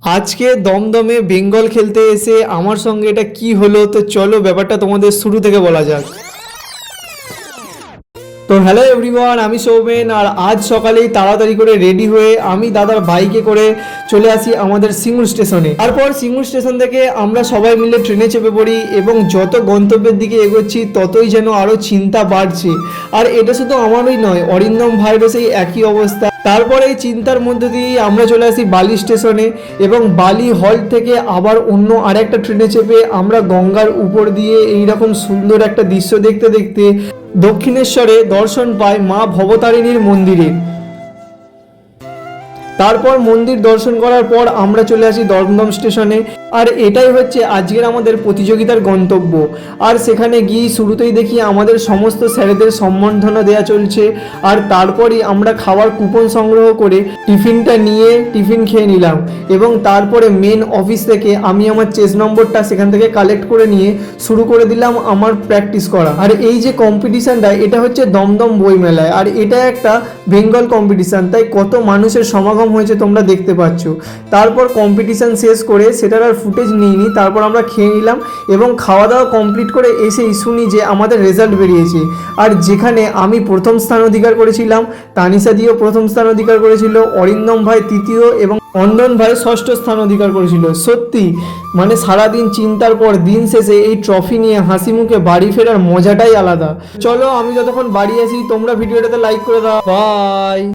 আজকে দমদমে বেঙ্গল খেলতে এসে আমার সঙ্গে এটা কি হলো, তো চলো ব্যাপারটা তোমাদের শুরু থেকে বলা যাক। তো হ্যালো এভরিওয়ান, আমি সৌমেন। আর আজ সকালেই তাড়াতাড়ি করে রেডি হয়ে আমি দাদার বাইকে করে চলে আসি আমাদের সিঙ্গুর স্টেশনে। তারপর সিঙ্গুর স্টেশন থেকে আমরা সবাই মিলে ট্রেনে চেপে পড়ি এবং যত গন্তব্যের দিকে এগোচ্ছি ততই যেন আরও চিন্তা বাড়ছে। আর এটা শুধু আমারই নয়, অরিন্দম ভাইয়েরও সেই একই অবস্থা। তারপরে এই চিন্তার মধ্যে দিয়ে আমরা চলে আসি বালি স্টেশনে এবং বালি হল্ট থেকে আবার অন্য আরেকটা ট্রেনে চেপে আমরা গঙ্গার উপর দিয়ে এইরকম সুন্দর একটা দৃশ্য দেখতে দেখতে দক্ষিণেশ্বরে দর্শন পাই মা ভবতারিণীর মন্দিরে। তারপর মন্দির দর্শন করার পর আমরা চলে আসি দমদম স্টেশনে। আর এটাই হচ্ছে আজকের আমাদের প্রতিযোগিতার গন্তব্য। আর সেখানে গিয়ে শুরুতেই দেখি আমাদের সমস্ত স্যারেদের সম্বর্ধনা দেওয়া চলছে। আর তারপরই আমরা খাওয়ার কুপন সংগ্রহ করে টিফিনটা নিয়ে টিফিন খেয়ে নিলাম এবং তারপরে মেন অফিস থেকে আমি আমার চেস নম্বরটা সেখান থেকে কালেক্ট করে নিয়ে শুরু করে দিলাম আমার প্র্যাকটিস করা। আর এই যে কম্পিটিশানটা, এটা হচ্ছে দমদম বইমেলায়, আর এটা একটা বেঙ্গল কম্পিটিশান, তাই কত মানুষের সমাগম হয়েছে তোমরা দেখতে পাচ্ছ। তারপর কম্পিটিশান শেষ করে সেটার আর ফুটেজ নিইনি, তারপর আমরা খেয়ে নিলাম এবং খাওয়া দাওয়া কমপ্লিট করে এসেই শুনি যে আমাদের রেজাল্ট বেরিয়েছে। আর যেখানে আমি প্রথম স্থান অধিকার করেছিলাম, তানিশা দিও প্রথম স্থান অধিকার করেছিল, অরিন্দম ভাই তৃতীয় এবং অন্দন ভাই ষষ্ঠ স্থান অধিকার করেছিল। সত্যি মানে সারাদিন চিন্তার পর দিন শেষে এই ট্রফি নিয়ে হাসি মুখে বাড়ি ফেরার মজাটাই আলাদা। চলো আমি যতক্ষণ বাড়ি আসি তোমরা ভিডিওটাতে লাইক করে দাও। বাই।